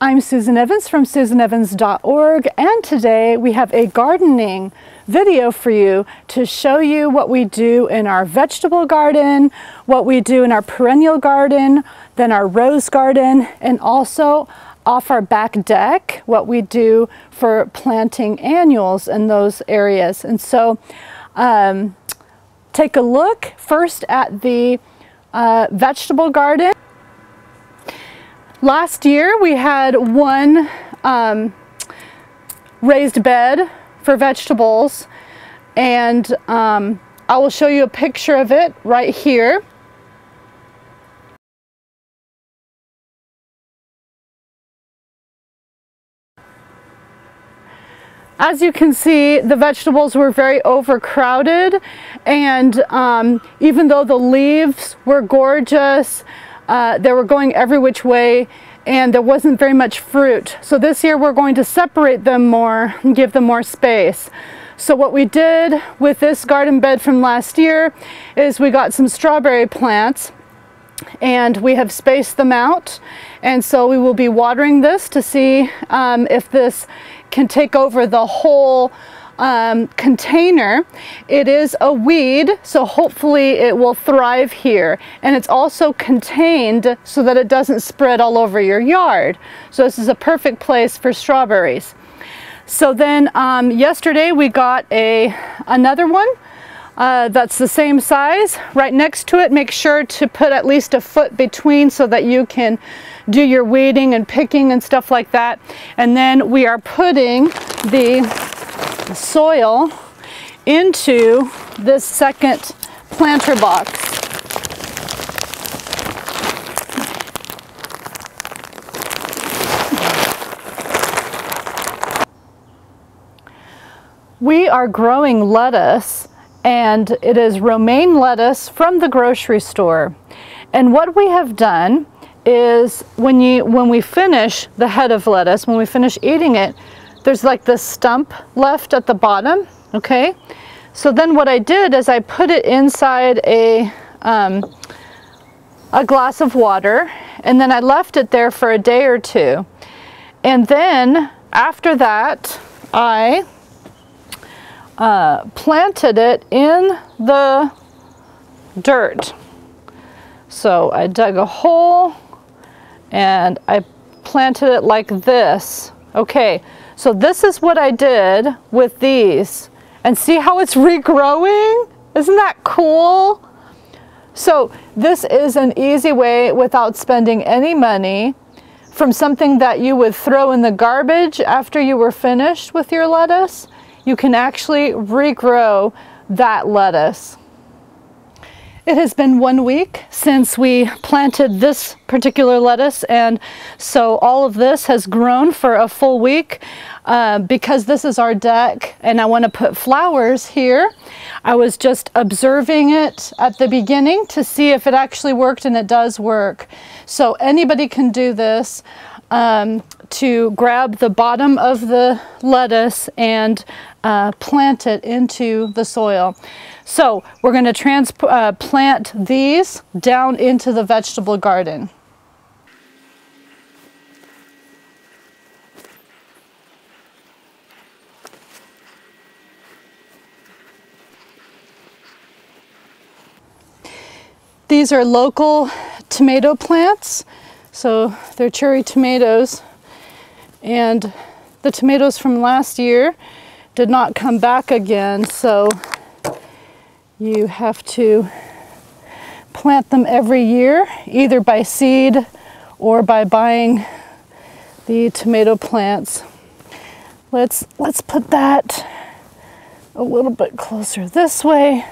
I'm Susan Evans from susanevans.org, and today we have a gardening video for you to show you what we do in our vegetable garden, what we do in our perennial garden, then our rose garden, and also off our back deck, what we do for planting annuals in those areas. And so take a look first at the vegetable garden. Last year we had one raised bed for vegetables, and I will show you a picture of it right here. As you can see, the vegetables were very overcrowded, and even though the leaves were gorgeous, they were going every which way, and there wasn't very much fruit. So this year we're going to separate them more and give them more space. So what we did with this garden bed from last year is we got some strawberry plants, and we have spaced them out, and so we will be watering this to see if this can take over the whole container. It is a weed, so hopefully it will thrive here, and it's also contained so that it doesn't spread all over your yard. So this is a perfect place for strawberries. So then yesterday we got another one that's the same size. Right next to it, make sure to put at least a foot between so that you can do your weeding and picking and stuff like that. And then we are putting the soil into this second planter box. We are growing lettuce, and it is romaine lettuce from the grocery store. And what we have done is when we finish the head of lettuce, when we finish eating it, there's like this stump left at the bottom, okay? So then what I did is I put it inside a glass of water, and then I left it there for a day or two. And then after that, I planted it in the dirt. So I dug a hole and I planted it like this. Okay, so this is what I did with these, and see how it's regrowing? Isn't that cool? So this is an easy way, without spending any money, from something that you would throw in the garbage after you were finished with your lettuce, you can actually regrow that lettuce. It has been 1 week since we planted this particular lettuce, and so all of this has grown for a full week. Because this is our deck and I want to put flowers here, I was just observing it at the beginning to see if it actually worked, and it does work. So anybody can do this, to grab the bottom of the lettuce and plant it into the soil. So we're going to plant these down into the vegetable garden. These are local tomato plants, so they're cherry tomatoes, and the tomatoes from last year did not come back again, so you have to plant them every year, either by seed or by buying the tomato plants. Let's put that a little bit closer this way.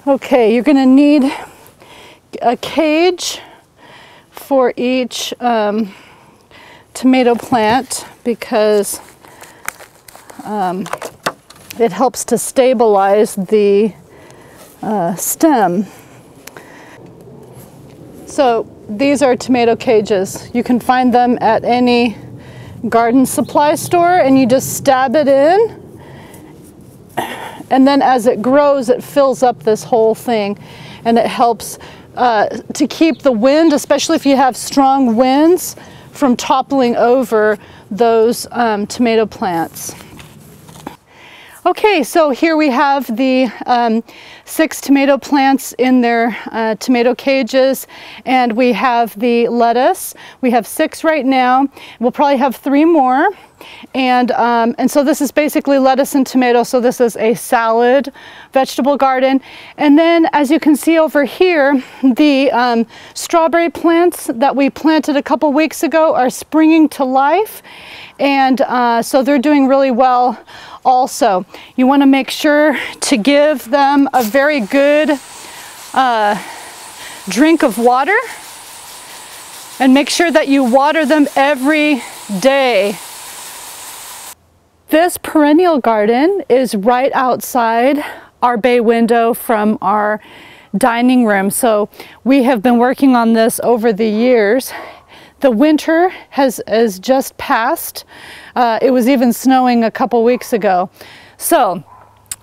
Okay, you're going to need a cage for each tomato plant, because it helps to stabilize the stem. So these are tomato cages. You can find them at any garden supply store, and you just stab it in, and then as it grows it fills up this whole thing, and it helps to keep the wind, especially if you have strong winds, from toppling over those tomato plants. Okay, so here we have the 6 tomato plants in their tomato cages, and we have the lettuce. We have 6 right now. We'll probably have 3 more. And so this is basically lettuce and tomato, so this is a salad vegetable garden. And then as you can see over here, the strawberry plants that we planted a couple weeks ago are springing to life, and so they're doing really well. Also, you want to make sure to give them a very good drink of water, and make sure that you water them every day. This perennial garden is right outside our bay window from our dining room. So we have been working on this over the years. The winter has just passed. It was even snowing a couple weeks ago. So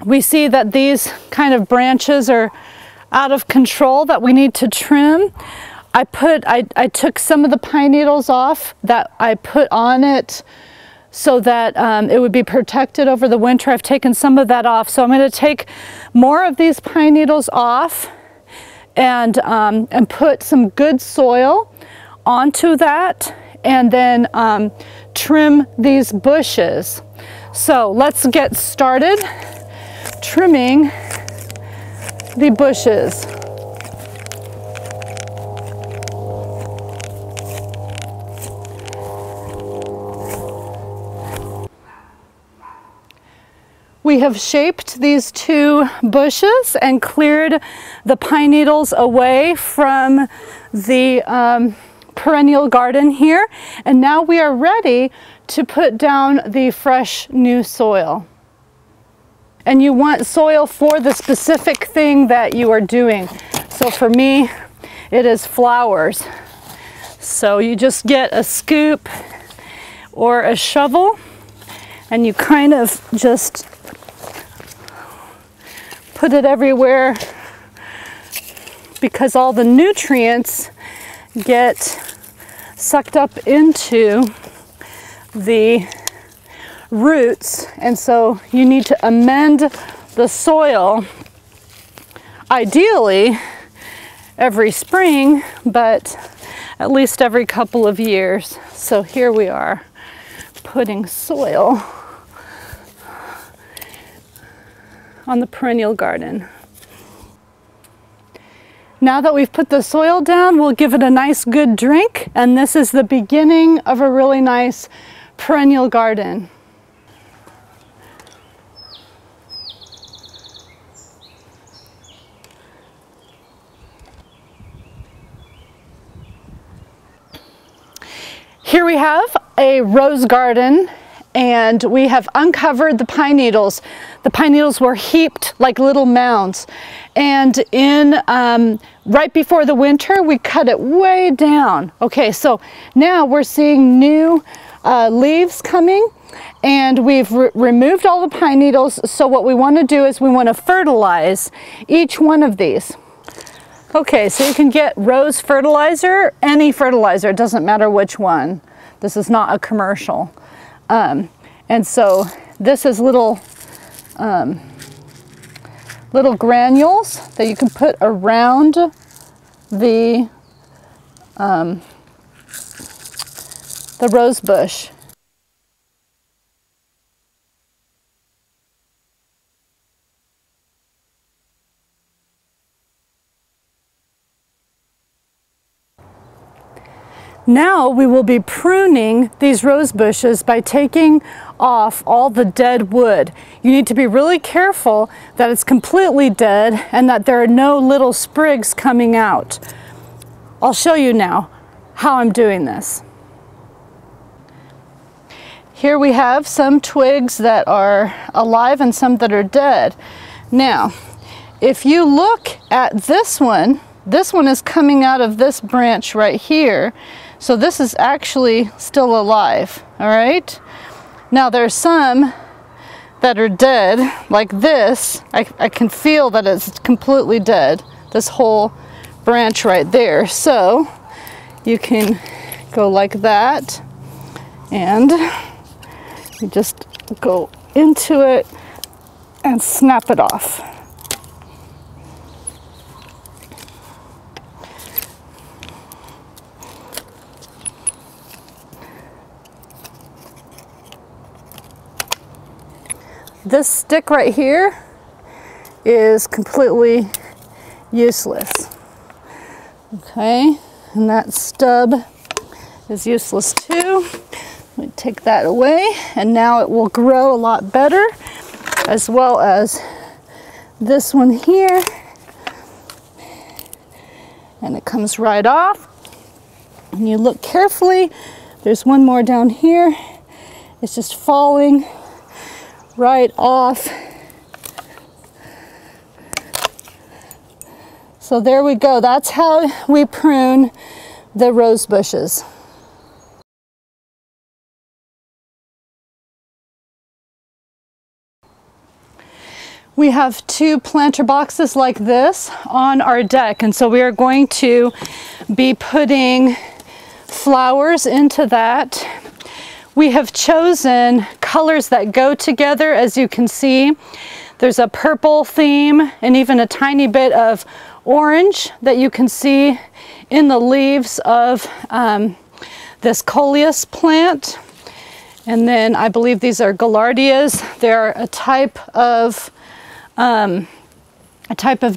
we see that these kind of branches are out of control that we need to trim. I took some of the pine needles off that I put on it so that it would be protected over the winter. I've taken some of that off. So I'm going to take more of these pine needles off and put some good soil onto that, and then trim these bushes. So let's get started trimming the bushes. We have shaped these 2 bushes and cleared the pine needles away from the perennial garden here, and now we are ready to put down the fresh new soil. And you want soil for the specific thing that you are doing. So for me, it is flowers. So you just get a scoop or a shovel, and you kind of just put it everywhere, because all the nutrients get sucked up into the roots, and so you need to amend the soil, ideally every spring, but at least every couple of years. So here we are putting soil on the perennial garden. Now that we've put the soil down, we'll give it a nice good drink, and this is the beginning of a really nice perennial garden. Here we have a rose garden, and we have uncovered the pine needles. The pine needles were heaped like little mounds, and right before the winter we cut it way down. Okay, so now we're seeing new leaves coming, and we've removed all the pine needles. So what we want to do is we want to fertilize each one of these. Okay, so you can get rose fertilizer, any fertilizer, it doesn't matter which one. This is not a commercial. And so this is little granules that you can put around the rose bush. Now we will be pruning these rose bushes by taking off all the dead wood. You need to be really careful that it's completely dead and that there are no little sprigs coming out. I'll show you now how I'm doing this. Here we have some twigs that are alive and some that are dead. Now, if you look at this one is coming out of this branch right here. So this is actually still alive, all right? Now there's some that are dead, like this. I can feel that it's completely dead, this whole branch right there. So you can go like that, and you just go into it and snap it off. This stick right here is completely useless. Okay, and that stub is useless too. Let me take that away, and now it will grow a lot better, as well as this one here. And it comes right off. And you look carefully, there's one more down here. It's just falling right off. So there we go. That's how we prune the rose bushes. We have 2 planter boxes like this on our deck, and so we are going to be putting flowers into that. We have chosen colors that go together. As you can see, there's a purple theme and even a tiny bit of orange that you can see in the leaves of this coleus plant. And then I believe these are gaillardias. They're a type of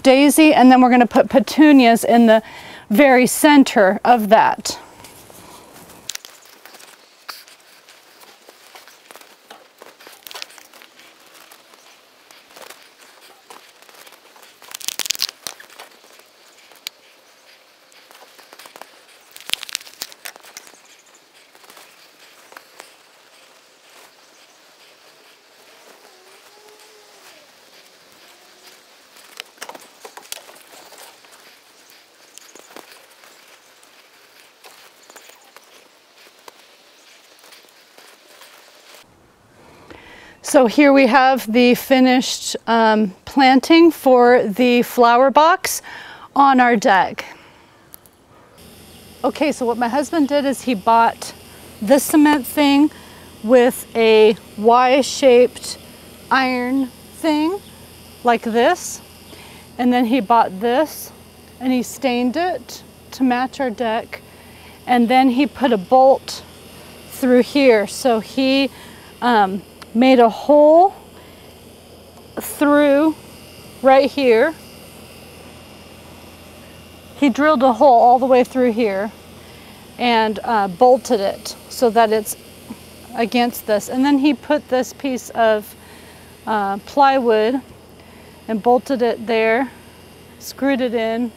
daisy, and then we're going to put petunias in the very center of that. So here we have the finished planting for the flower box on our deck. Okay, so what my husband did is he bought this cement thing with a Y-shaped iron thing like this, and then he bought this and he stained it to match our deck, and then he put a bolt through here. So he made a hole through right here. He drilled a hole all the way through here and bolted it so that it's against this. And then he put this piece of plywood and bolted it there, screwed it in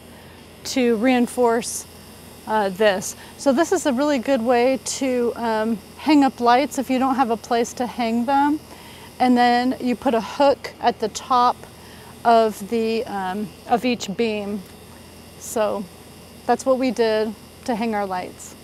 to reinforce this. So this is a really good way to hang up lights if you don't have a place to hang them. And then you put a hook at the top of the of each beam. So that's what we did to hang our lights.